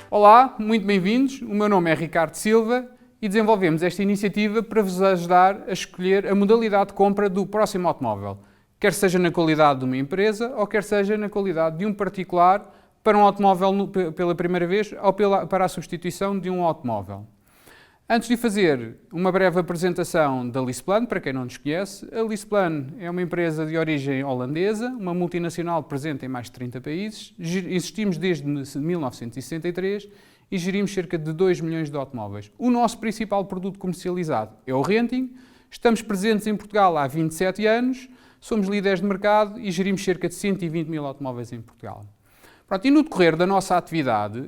Olá, muito bem-vindos. O meu nome é Ricardo Silva e desenvolvemos esta iniciativa para vos ajudar a escolher a modalidade de compra do próximo automóvel, quer seja na qualidade de uma empresa ou quer seja na qualidade de um particular para um automóvel pela primeira vez ou para a substituição de um automóvel. Antes de fazer uma breve apresentação da LeasePlan, para quem não nos conhece, a LeasePlan é uma empresa de origem holandesa, uma multinacional presente em mais de 30 países. Existimos desde 1963 e gerimos cerca de 2 milhões de automóveis. O nosso principal produto comercializado é o renting. Estamos presentes em Portugal há 27 anos, somos líderes de mercado e gerimos cerca de 120 mil automóveis em Portugal. Pronto, e no decorrer da nossa atividade,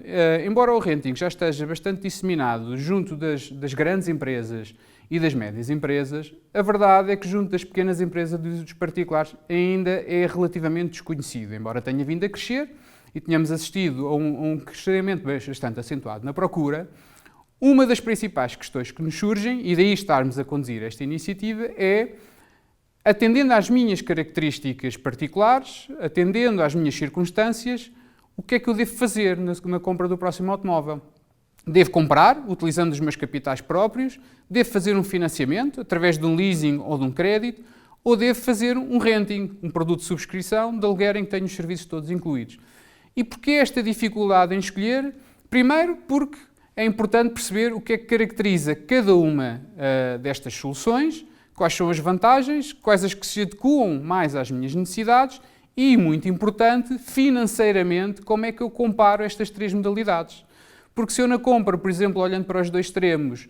embora o renting já esteja bastante disseminado junto das grandes empresas e das médias empresas, a verdade é que junto das pequenas empresas e dos particulares ainda é relativamente desconhecido, embora tenha vindo a crescer e tenhamos assistido a um crescimento bastante acentuado na procura. Uma das principais questões que nos surgem, e daí estarmos a conduzir esta iniciativa, é, atendendo às minhas características particulares, atendendo às minhas circunstâncias, o que é que eu devo fazer na compra do próximo automóvel? Devo comprar, utilizando os meus capitais próprios? Devo fazer um financiamento, através de um leasing ou de um crédito? Ou devo fazer um renting, um produto de subscrição, de aluguer em que tenho os serviços todos incluídos? E porquê esta dificuldade em escolher? Primeiro, porque é importante perceber o que é que caracteriza cada uma destas soluções, quais são as vantagens, quais as que se adequam mais às minhas necessidades e, muito importante, financeiramente, como é que eu comparo estas três modalidades. Porque se eu na compra, por exemplo, olhando para os dois extremos,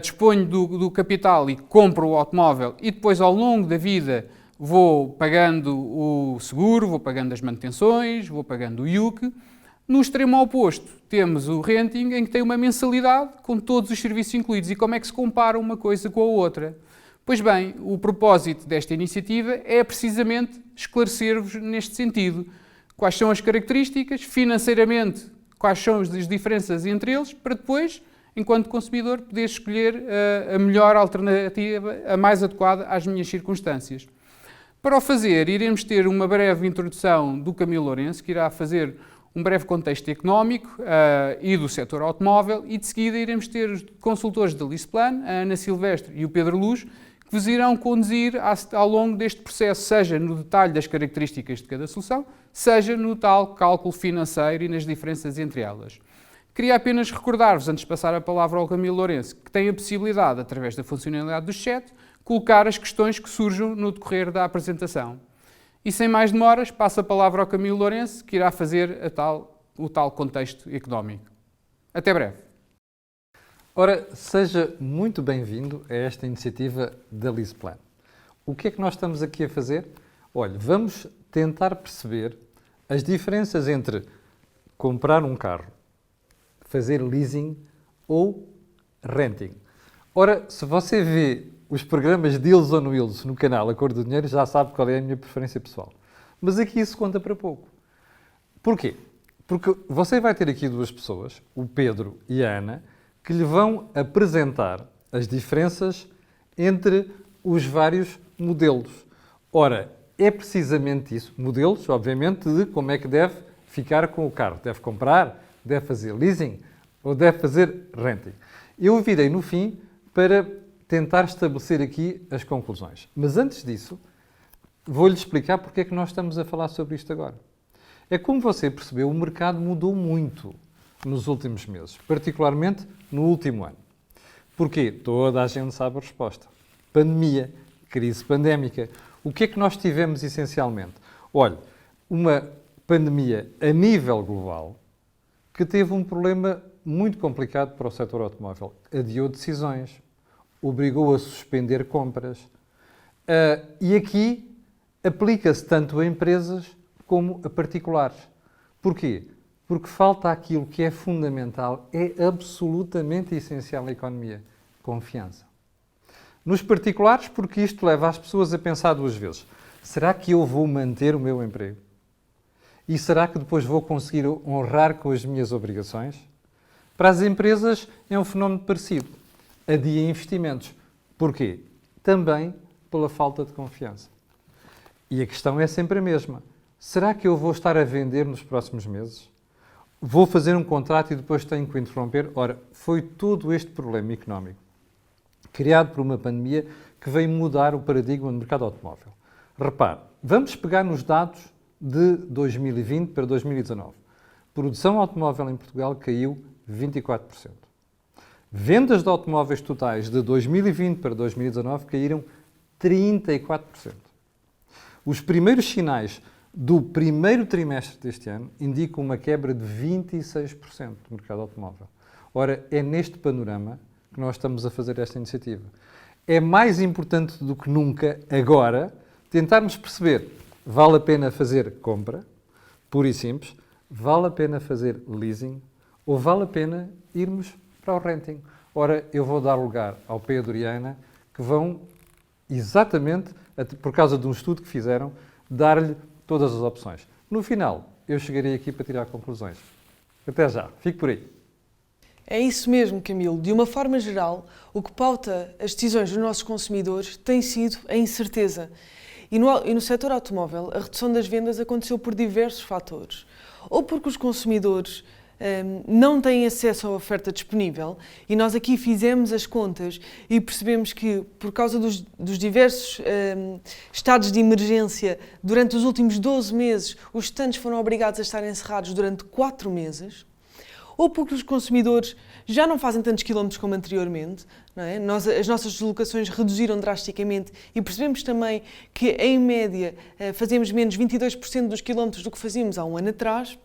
disponho do capital e compro o automóvel e depois ao longo da vida vou pagando o seguro, vou pagando as manutenções, vou pagando o IUC, no extremo oposto temos o renting em que tem uma mensalidade com todos os serviços incluídos. E como é que se compara uma coisa com a outra? Pois bem, o propósito desta iniciativa é precisamente esclarecer-vos neste sentido. Quais são as características, financeiramente, quais são as diferenças entre eles, para depois, enquanto consumidor, poder escolher a melhor alternativa, a mais adequada às minhas circunstâncias. Para o fazer, iremos ter uma breve introdução do Camilo Lourenço, que irá fazer um breve contexto económico e do setor automóvel, e de seguida iremos ter os consultores da LeasePlan, a Ana Silvestre e o Pedro Luz, que vos irão conduzir ao longo deste processo, seja no detalhe das características de cada solução, seja no tal cálculo financeiro e nas diferenças entre elas. Queria apenas recordar-vos, antes de passar a palavra ao Camilo Lourenço, que tem a possibilidade, através da funcionalidade do chat, colocar as questões que surjam no decorrer da apresentação. E sem mais demoras, passo a palavra ao Camilo Lourenço, que irá fazer o tal contexto económico. Até breve. Ora, seja muito bem-vindo a esta iniciativa da LeasePlan. O que é que nós estamos aqui a fazer? Olha, vamos tentar perceber as diferenças entre comprar um carro, fazer leasing ou renting. Ora, se você vê os programas Deals on Wheels no canal A Cor do Dinheiro, já sabe qual é a minha preferência pessoal. Mas aqui isso conta para pouco. Porquê? Porque você vai ter aqui duas pessoas, o Pedro e a Ana, que lhe vão apresentar as diferenças entre os vários modelos. Ora, é precisamente isso, modelos, obviamente, de como é que deve ficar com o carro. Deve comprar, deve fazer leasing ou deve fazer renting. Eu virei no fim para tentar estabelecer aqui as conclusões. Mas antes disso, vou-lhe explicar porque é que nós estamos a falar sobre isto agora. É como você percebeu, o mercado mudou muito nos últimos meses, particularmente no último ano. Porquê? Toda a gente sabe a resposta. Pandemia, crise pandémica. O que é que nós tivemos essencialmente? Olha, uma pandemia a nível global que teve um problema muito complicado para o setor automóvel. Adiou decisões, obrigou a suspender compras. E aqui aplica-se tanto a empresas como a particulares. Porquê? Porque falta aquilo que é fundamental, é absolutamente essencial na economia: confiança. Nos particulares, porque isto leva as pessoas a pensar duas vezes. Será que eu vou manter o meu emprego? E será que depois vou conseguir honrar com as minhas obrigações? Para as empresas é um fenómeno parecido. Adia investimentos. Porquê? Também pela falta de confiança. E a questão é sempre a mesma. Será que eu vou estar a vender nos próximos meses? Vou fazer um contrato e depois tenho que o interromper? Ora, foi todo este problema económico criado por uma pandemia que veio mudar o paradigma do mercado automóvel. Repare, vamos pegar nos dados de 2020 para 2019. Produção automóvel em Portugal caiu 24%. Vendas de automóveis totais de 2020 para 2019 caíram 34%. Os primeiros sinais do primeiro trimestre deste ano indicam uma quebra de 26% do mercado automóvel. Ora, é neste panorama que nós estamos a fazer esta iniciativa. É mais importante do que nunca, agora, tentarmos perceber, vale a pena fazer compra, pura e simples, vale a pena fazer leasing ou vale a pena irmos para o renting. Ora, eu vou dar lugar ao Pedro e Ana, que vão, exatamente, por causa de um estudo que fizeram, dar-lhe todas as opções. No final, eu chegarei aqui para tirar conclusões. Até já, fique por aí. É isso mesmo, Camilo. De uma forma geral, o que pauta as decisões dos nossos consumidores tem sido a incerteza. E no setor automóvel, a redução das vendas aconteceu por diversos fatores. Ou porque os consumidores não têm acesso à oferta disponível, e nós aqui fizemos as contas e percebemos que, por causa dos diversos estados de emergência, durante os últimos 12 meses, os estandes foram obrigados a estar encerrados durante 4 meses, ou porque os consumidores já não fazem tantos quilómetros como anteriormente, não é? As nossas deslocações reduziram drasticamente e percebemos também que, em média, fazemos menos 22% dos quilómetros do que fazíamos há um ano atrás.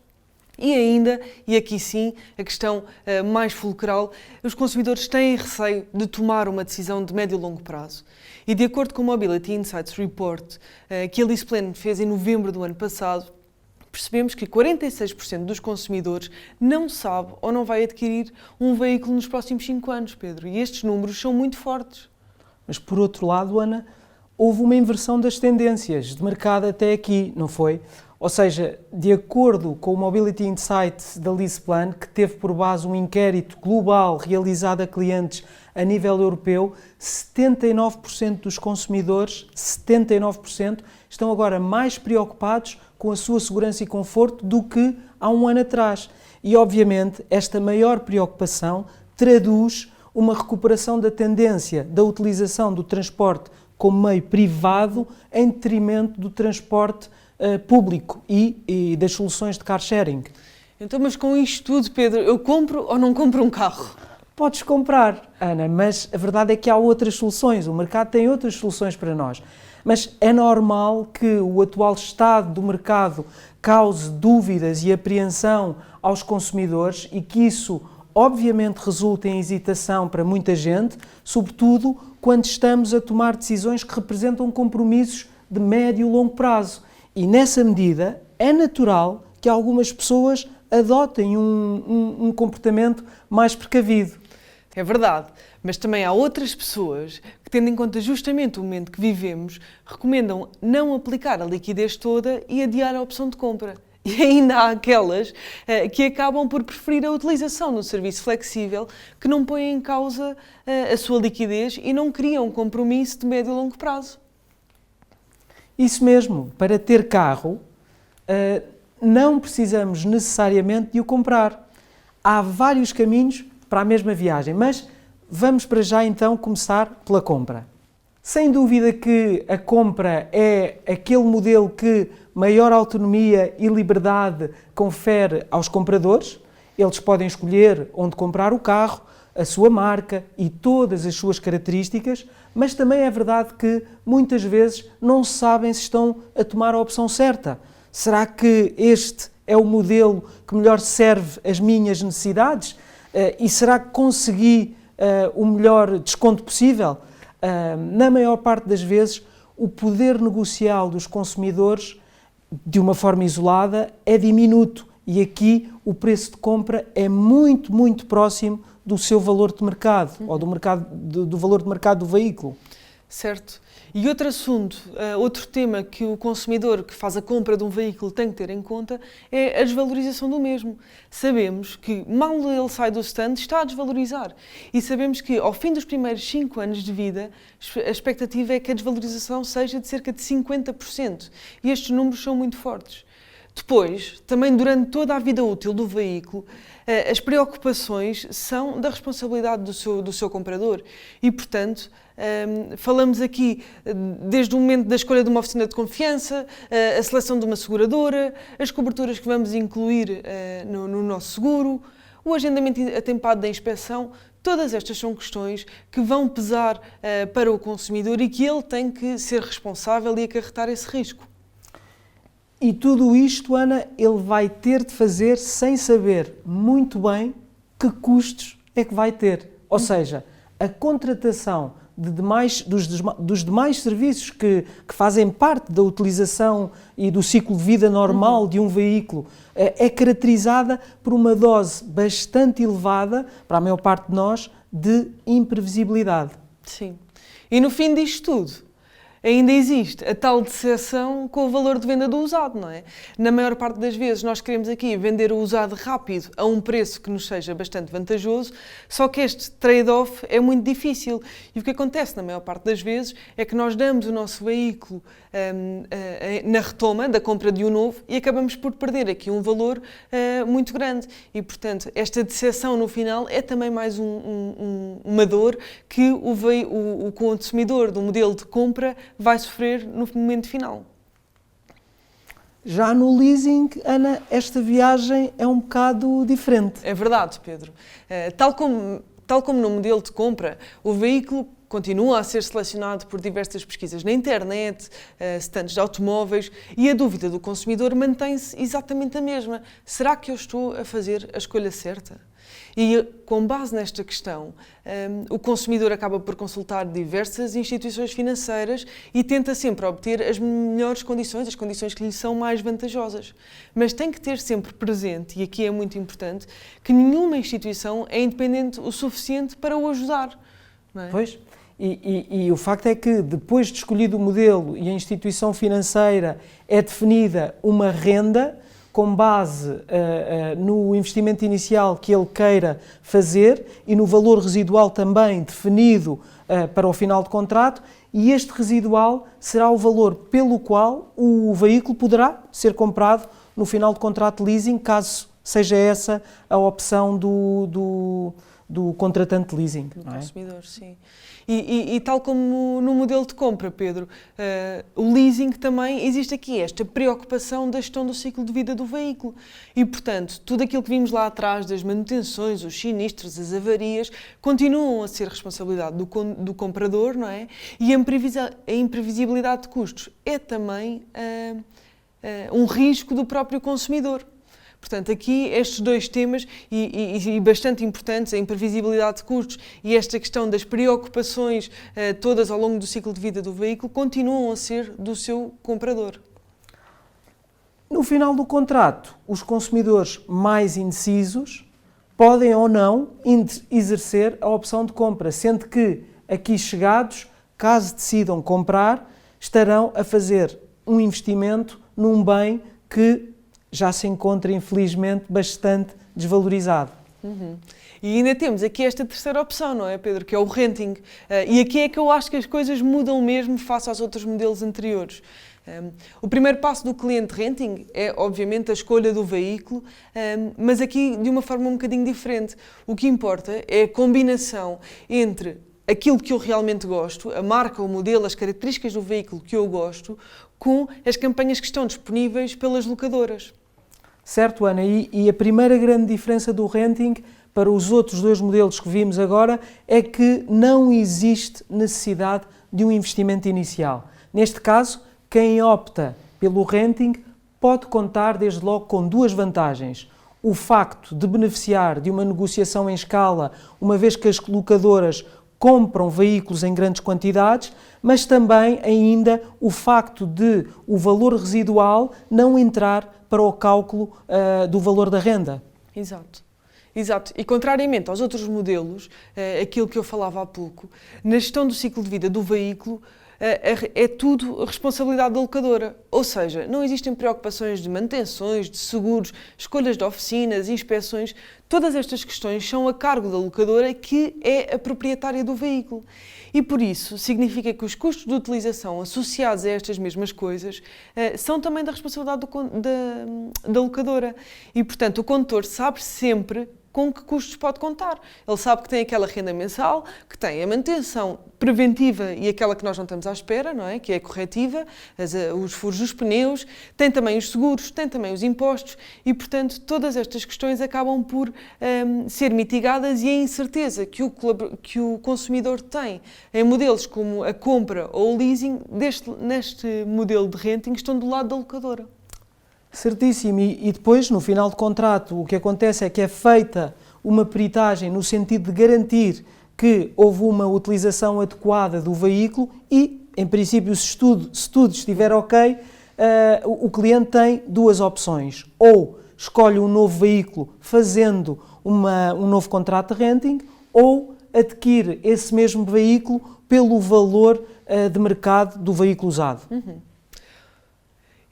E ainda, e aqui sim, a questão mais fulcral, os consumidores têm receio de tomar uma decisão de médio e longo prazo. E de acordo com o Mobility Insights Report, que a LeasePlan fez em novembro do ano passado, percebemos que 46% dos consumidores não sabe ou não vai adquirir um veículo nos próximos 5 anos, Pedro. E estes números são muito fortes. Mas, por outro lado, Ana, houve uma inversão das tendências de mercado até aqui, não foi? Ou seja, de acordo com o Mobility Insights da LeasePlan, que teve por base um inquérito global realizado a clientes a nível europeu, 79% dos consumidores, 79%, estão agora mais preocupados com a sua segurança e conforto do que há um ano atrás. E, obviamente, esta maior preocupação traduz uma recuperação da tendência da utilização do transporte como meio privado em detrimento do transporte público e das soluções de car sharing. Então, mas com isto tudo, Pedro, eu compro ou não compro um carro? Podes comprar, Ana, mas a verdade é que há outras soluções, o mercado tem outras soluções para nós. Mas é normal que o atual estado do mercado cause dúvidas e apreensão aos consumidores e que isso, obviamente, resulte em hesitação para muita gente, sobretudo quando estamos a tomar decisões que representam compromissos de médio e longo prazo. E, nessa medida, é natural que algumas pessoas adotem um comportamento mais precavido. É verdade, mas também há outras pessoas que, tendo em conta justamente o momento que vivemos, recomendam não aplicar a liquidez toda e adiar a opção de compra. E ainda há aquelas que acabam por preferir a utilização do serviço flexível, que não põem em causa a sua liquidez e não criam um compromisso de médio e longo prazo. Isso mesmo, para ter carro, não precisamos necessariamente de o comprar. Há vários caminhos para a mesma viagem, mas vamos para já então começar pela compra. Sem dúvida que a compra é aquele modelo que maior autonomia e liberdade confere aos compradores. Eles podem escolher onde comprar o carro, a sua marca e todas as suas características, mas também é verdade que muitas vezes não sabem se estão a tomar a opção certa. Será que este é o modelo que melhor serve as minhas necessidades? E será que consegui o melhor desconto possível? Na maior parte das vezes, o poder negocial dos consumidores, de uma forma isolada, é diminuto e aqui o preço de compra é muito, muito próximo do seu valor de mercado ou do valor de mercado do veículo. Certo. E outro assunto, outro tema que o consumidor que faz a compra de um veículo tem que ter em conta é a desvalorização do mesmo. Sabemos que mal ele sai do stand está a desvalorizar e sabemos que ao fim dos primeiros 5 anos de vida a expectativa é que a desvalorização seja de cerca de 50% e estes números são muito fortes. Depois, também durante toda a vida útil do veículo, as preocupações são da responsabilidade do seu comprador e, portanto, falamos aqui desde o momento da escolha de uma oficina de confiança, a seleção de uma seguradora, as coberturas que vamos incluir no nosso seguro, o agendamento atempado da inspeção. Todas estas são questões que vão pesar para o consumidor e que ele tem que ser responsável e acarretar esse risco. E tudo isto, Ana, ele vai ter de fazer sem saber muito bem que custos é que vai ter. Ou seja, a contratação dos demais serviços que fazem parte da utilização e do ciclo de vida normal de um veículo é caracterizada por uma dose bastante elevada, para a maior parte de nós, de imprevisibilidade. Sim. E no fim disto tudo, ainda existe a tal decepção com o valor de venda do usado, não é? Na maior parte das vezes nós queremos aqui vender o usado rápido a um preço que nos seja bastante vantajoso, só que este trade-off é muito difícil. E o que acontece na maior parte das vezes é que nós damos o nosso veículo na retoma da compra de um novo e acabamos por perder aqui um valor muito grande. E, portanto, esta decepção no final é também mais uma dor que o consumidor do modelo de compra vai sofrer no momento final. Já no leasing, Ana, esta viagem é um bocado diferente. É verdade, Pedro. Tal como no modelo de compra, o veículo continua a ser selecionado por diversas pesquisas na internet, stands de automóveis, e a dúvida do consumidor mantém-se exatamente a mesma. Será que eu estou a fazer a escolha certa? E com base nesta questão, o consumidor acaba por consultar diversas instituições financeiras e tenta sempre obter as melhores condições, as condições que lhe são mais vantajosas. Mas tem que ter sempre presente, e aqui é muito importante, que nenhuma instituição é independente o suficiente para o ajudar. Não é? Pois. E o facto é que, depois de escolhido o modelo e a instituição financeira é definida uma renda com base no investimento inicial que ele queira fazer e no valor residual também definido para o final de contrato, e este residual será o valor pelo qual o veículo poderá ser comprado no final de contrato de leasing, caso seja essa a opção do contratante de leasing. Do consumidor, sim. E tal como no modelo de compra, Pedro, o leasing também existe aqui esta preocupação da gestão do ciclo de vida do veículo. E, portanto, tudo aquilo que vimos lá atrás das manutenções, os sinistros, as avarias, continuam a ser responsabilidade do comprador, não é? E a imprevisibilidade de custos é também um risco do próprio consumidor. Portanto, aqui estes dois temas, e bastante importantes, a imprevisibilidade de custos e esta questão das preocupações todas ao longo do ciclo de vida do veículo, continuam a ser do seu comprador. No final do contrato, os consumidores mais indecisos podem ou não exercer a opção de compra, sendo que aqui chegados, caso decidam comprar, estarão a fazer um investimento num bem que já se encontra, infelizmente, bastante desvalorizado. E ainda temos aqui esta terceira opção, não é, Pedro? Que é o renting. E aqui é que eu acho que as coisas mudam mesmo face aos outros modelos anteriores. O primeiro passo do cliente renting é, obviamente, a escolha do veículo, mas aqui de uma forma um bocadinho diferente. O que importa é a combinação entre aquilo que eu realmente gosto, a marca, o modelo, as características do veículo que eu gosto, com as campanhas que estão disponíveis pelas locadoras. Certo, Ana, e a primeira grande diferença do renting para os outros dois modelos que vimos agora é que não existe necessidade de um investimento inicial. Neste caso, quem opta pelo renting pode contar desde logo com duas vantagens. O facto de beneficiar de uma negociação em escala, uma vez que as locadoras compram veículos em grandes quantidades, mas também ainda o facto de o valor residual não entrar para o cálculo do valor da renda. Exato. Exato. E contrariamente aos outros modelos, aquilo que eu falava há pouco, na gestão do ciclo de vida do veículo, é tudo responsabilidade da locadora. Ou seja, não existem preocupações de manutenções, de seguros, escolhas de oficinas, inspeções. Todas estas questões são a cargo da locadora, que é a proprietária do veículo. E por isso significa que os custos de utilização associados a estas mesmas coisas são também da responsabilidade da locadora. E, portanto, o condutor sabe sempre com que custos pode contar. Ele sabe que tem aquela renda mensal, que tem a manutenção preventiva e aquela que nós não estamos à espera, não é? Que é a corretiva, os furos dos pneus, tem também os seguros, tem também os impostos e, portanto, todas estas questões acabam por ser mitigadas e a incerteza que o consumidor tem em modelos como a compra ou o leasing, neste modelo de renting, estão do lado da locadora. Certíssimo. E depois, no final do contrato, o que acontece é que é feita uma peritagem no sentido de garantir que houve uma utilização adequada do veículo e, em princípio, se tudo estiver ok, o cliente tem duas opções. Ou escolhe um novo veículo fazendo um novo contrato de renting, ou adquire esse mesmo veículo pelo valor de mercado do veículo usado.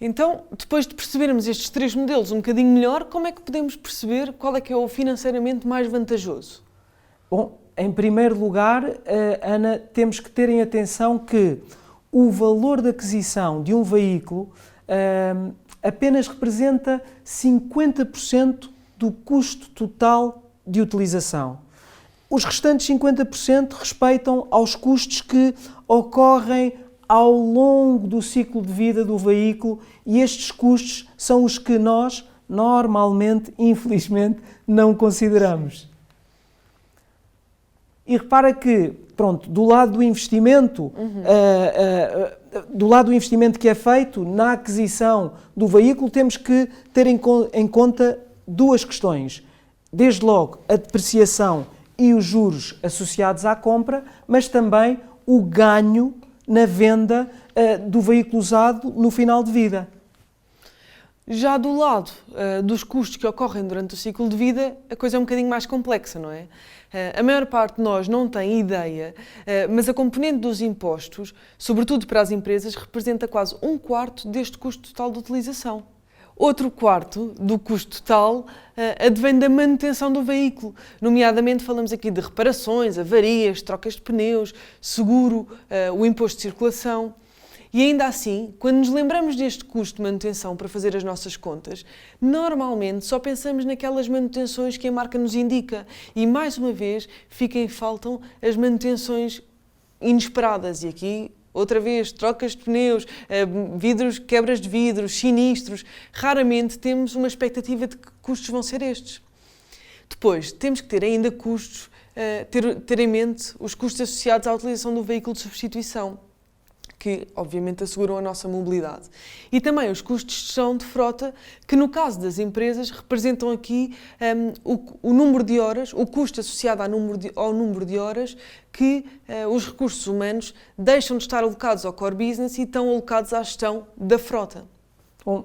Então, depois de percebermos estes três modelos um bocadinho melhor, como é que podemos perceber qual é que é o financeiramente mais vantajoso? Bom, em primeiro lugar, Ana, temos que ter em atenção que o valor de aquisição de um veículo apenas representa 50% do custo total de utilização. Os restantes 50% respeitam aos custos que ocorrem ao longo do ciclo de vida do veículo e estes custos são os que nós, normalmente, infelizmente, não consideramos. E repara que, pronto, do lado do investimento, que é feito na aquisição do veículo, temos que ter em conta duas questões. Desde logo, a depreciação e os juros associados à compra, mas também o ganho na venda do veículo usado no final de vida. Já do lado dos custos que ocorrem durante o ciclo de vida, a coisa é um bocadinho mais complexa, não é? A maior parte de nós não tem ideia, mas a componente dos impostos, sobretudo para as empresas, representa quase 1/4 deste custo total de utilização. Outro quarto do custo total advém da manutenção do veículo, nomeadamente falamos aqui de reparações, avarias, trocas de pneus, seguro, o imposto de circulação. E ainda assim, quando nos lembramos deste custo de manutenção para fazer as nossas contas, normalmente só pensamos naquelas manutenções que a marca nos indica e, mais uma vez, faltam as manutenções inesperadas. E aqui, outra vez, trocas de pneus, vidros, quebras de vidros, sinistros. Raramente temos uma expectativa de que custos vão ser estes. Depois, temos que ter ainda custos, ter em mente os custos associados à utilização do veículo de substituição, que obviamente asseguram a nossa mobilidade. E também os custos de gestão de frota, que no caso das empresas representam aqui o número de horas, o custo associado ao número de horas que os recursos humanos deixam de estar alocados ao core business e estão alocados à gestão da frota. Bom,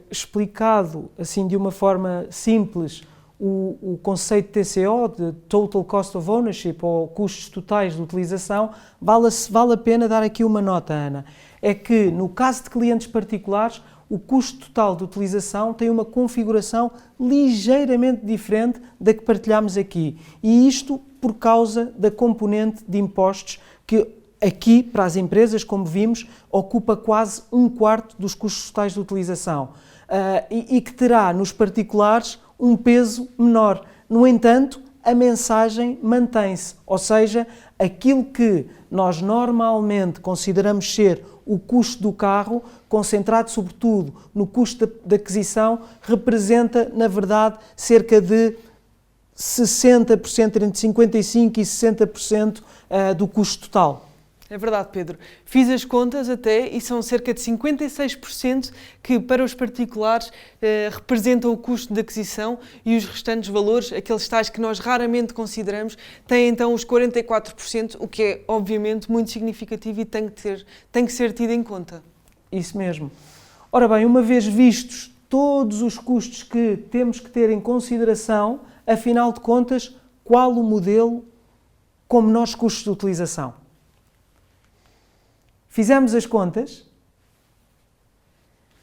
explicado assim de uma forma simples, o conceito TCO, de Total Cost of Ownership, ou custos totais de utilização, vale a pena dar aqui uma nota, Ana. É que, no caso de clientes particulares, o custo total de utilização tem uma configuração ligeiramente diferente da que partilhamos aqui. E isto por causa da componente de impostos que aqui, para as empresas, como vimos, ocupa quase 1/4 dos custos totais de utilização e que terá, nos particulares, um peso menor. No entanto, a mensagem mantém-se, ou seja, aquilo que nós normalmente consideramos ser o custo do carro, concentrado sobretudo no custo da aquisição, representa, na verdade, cerca de 60%, entre 55% e 60% do custo total. É verdade, Pedro. Fiz as contas até e são cerca de 56% que para os particulares representam o custo de aquisição e os restantes valores, aqueles tais que nós raramente consideramos, têm então os 44%, o que é obviamente muito significativo e tem que ser tido em conta. Isso mesmo. Ora bem, uma vez vistos todos os custos que temos que ter em consideração afinal de contas, qual o modelo com menores custos de utilização. Fizemos as contas.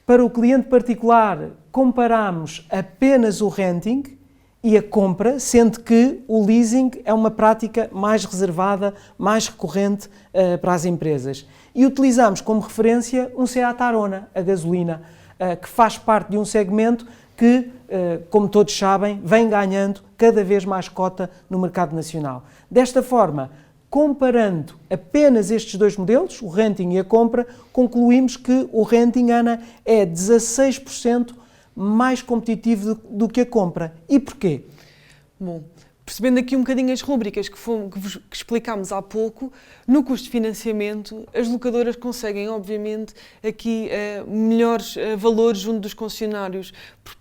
Para o cliente particular, comparamos apenas o renting e a compra, sendo que o leasing é uma prática mais reservada, mais recorrente para as empresas. E utilizamos como referência um Seat Arona, a gasolina, que faz parte de um segmento que, como todos sabem, vem ganhando cada vez mais cota no mercado nacional. Desta forma, comparando apenas estes dois modelos, o renting e a compra, concluímos que o renting, Ana, é 16% mais competitivo do que a compra. E porquê? Bom, percebendo aqui um bocadinho as rúbricas que explicámos há pouco, no custo de financiamento, as locadoras conseguem, obviamente, aqui melhores valores junto dos concessionários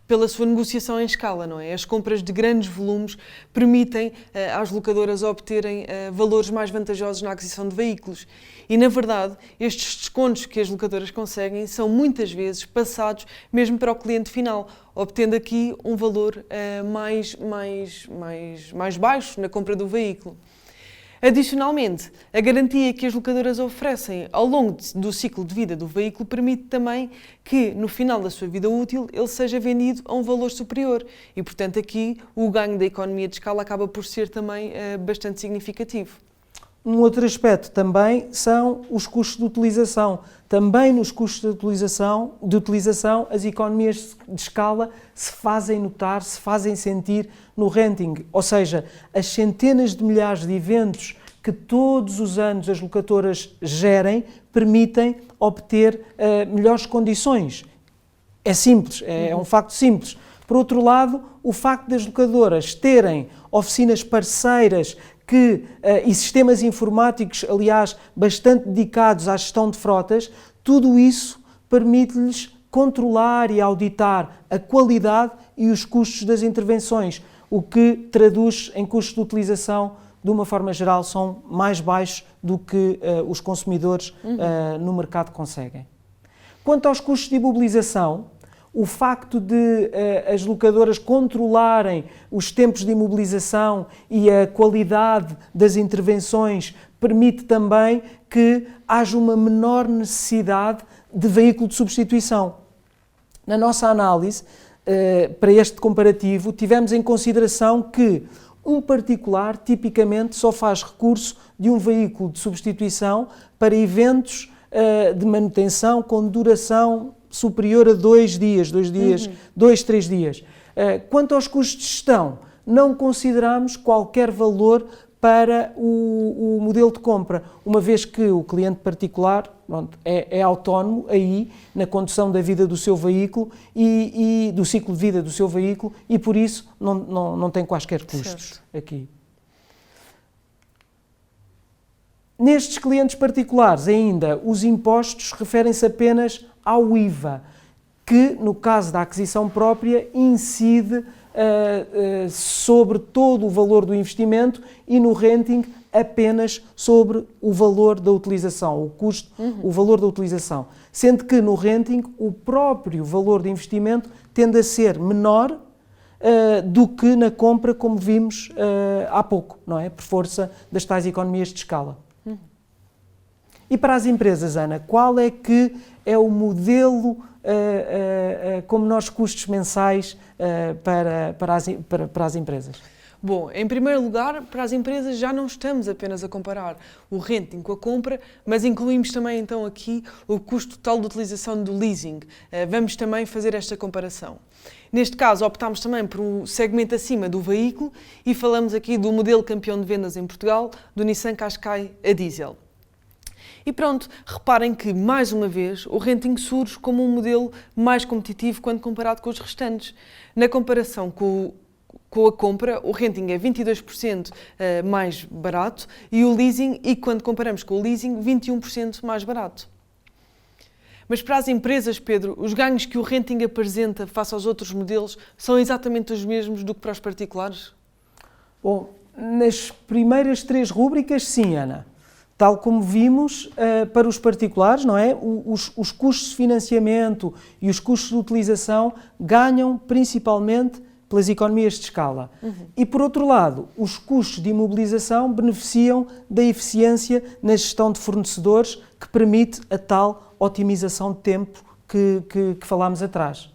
pela sua negociação em escala, não é? As compras de grandes volumes permitem às locadoras obterem valores mais vantajosos na aquisição de veículos. E, na verdade, estes descontos que as locadoras conseguem são muitas vezes passados mesmo para o cliente final, obtendo aqui um valor mais baixo na compra do veículo. Adicionalmente, a garantia que as locadoras oferecem ao longo do ciclo de vida do veículo permite também que, no final da sua vida útil, ele seja vendido a um valor superior e, portanto, aqui o ganho da economia de escala acaba por ser também bastante significativo. Um outro aspecto também são os custos de utilização. Também nos custos de utilização, as economias de escala se fazem notar, se fazem sentir no renting. Ou seja, as centenas de milhares de eventos que todos os anos as locadoras gerem permitem obter melhores condições. É simples, é um facto simples. Por outro lado, o facto das locadoras terem oficinas parceiras e sistemas informáticos, aliás, bastante dedicados à gestão de frotas, tudo isso permite-lhes controlar e auditar a qualidade e os custos das intervenções, o que traduz em custos de utilização, de uma forma geral, são mais baixos do que os consumidores no mercado conseguem. Quanto aos custos de imobilização, o facto de as locadoras controlarem os tempos de imobilização e a qualidade das intervenções permite também que haja uma menor necessidade de veículo de substituição. Na nossa análise, para este comparativo, tivemos em consideração que um particular tipicamente só faz recurso de um veículo de substituição para eventos de manutenção com duração superior a 2 dias, 3 dias. Quanto aos custos de gestão, não consideramos qualquer valor para o modelo de compra, uma vez que o cliente particular é autónomo aí na condução da vida do seu veículo e do ciclo de vida do seu veículo e por isso não tem quaisquer custos aqui. Nestes clientes particulares ainda, os impostos referem-se apenas ao IVA, que no caso da aquisição própria incide sobre todo o valor do investimento e no renting apenas sobre o valor da utilização, o custo, o valor da utilização. Sendo que no renting o próprio valor de investimento tende a ser menor do que na compra, como vimos há pouco, não é? Por força das tais economias de escala. E para as empresas, Ana, qual é que é o modelo com menores custos mensais para as empresas? Bom, em primeiro lugar, para as empresas já não estamos apenas a comparar o renting com a compra, mas incluímos também então aqui o custo total de utilização do leasing. Vamos também fazer esta comparação. Neste caso, optámos também por um segmento acima do veículo e falamos aqui do modelo campeão de vendas em Portugal, do Nissan Qashqai a diesel. E pronto, reparem que, mais uma vez, o renting surge como um modelo mais competitivo quando comparado com os restantes. Na comparação com a compra, o renting é 22% mais barato e o leasing, e quando comparamos com o leasing, 21% mais barato. Mas para as empresas, Pedro, os ganhos que o renting apresenta face aos outros modelos são exatamente os mesmos do que para os particulares? Bom, nas primeiras 3 rúbricas, sim, Ana. Tal como vimos, para os particulares, não é? Os custos de financiamento e os custos de utilização ganham principalmente pelas economias de escala. E, por outro lado, os custos de imobilização beneficiam da eficiência na gestão de fornecedores que permite a tal otimização de tempo que falámos atrás.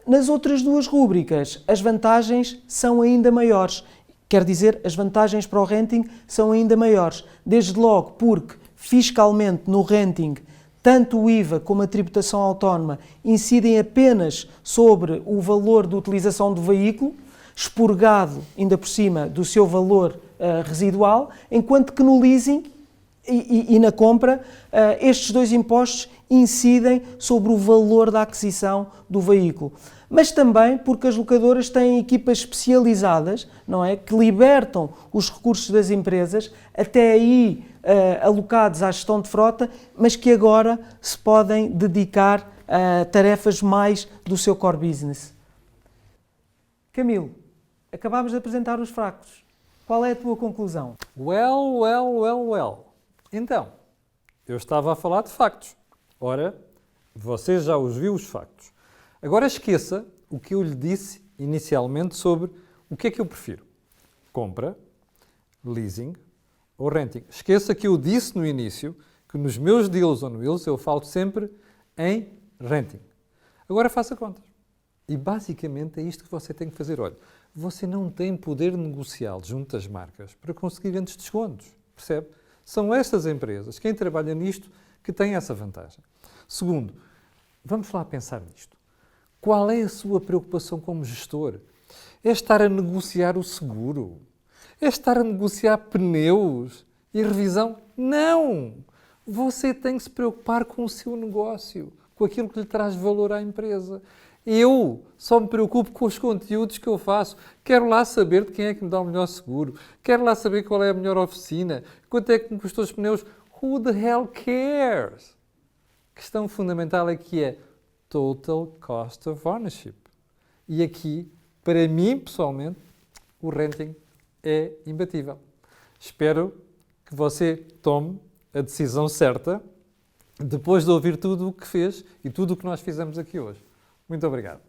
Nas outras duas rúbricas, as vantagens são ainda maiores. Quer dizer, as vantagens para o renting são ainda maiores. Desde logo porque, fiscalmente, no renting, tanto o IVA como a tributação autónoma incidem apenas sobre o valor de utilização do veículo, expurgado, ainda por cima, do seu valor residual, enquanto que no leasing e na compra, estes dois impostos incidem sobre o valor da aquisição do veículo. Mas também porque as locadoras têm equipas especializadas, não é, que libertam os recursos das empresas, até aí alocados à gestão de frota, mas que agora se podem dedicar a tarefas mais do seu core business. Camilo, acabámos de apresentar os fracos. Qual é a tua conclusão? Well. Então, eu estava a falar de factos. Ora, você já os viu os factos. Agora esqueça o que eu lhe disse inicialmente sobre o que é que eu prefiro. Compra, leasing ou renting. Esqueça que eu disse no início que nos meus deals on wheels eu falo sempre em renting. Agora faça contas. E basicamente é isto que você tem que fazer. Olha, você não tem poder negocial junto das marcas para conseguir grandes descontos. Percebe? São estas empresas, quem trabalha nisto, que têm essa vantagem. Segundo, vamos lá pensar nisto. Qual é a sua preocupação como gestor? É estar a negociar o seguro? É estar a negociar pneus e revisão? Não! Você tem que se preocupar com o seu negócio, com aquilo que lhe traz valor à empresa. Eu só me preocupo com os conteúdos que eu faço. Quero lá saber de quem é que me dá o melhor seguro. Quero lá saber qual é a melhor oficina. Quanto é que me custou os pneus. Who the hell cares? A questão fundamental aqui é Total Cost of Ownership. E aqui, para mim, pessoalmente, o renting é imbatível. Espero que você tome a decisão certa depois de ouvir tudo o que fez e tudo o que nós fizemos aqui hoje. Muito obrigado.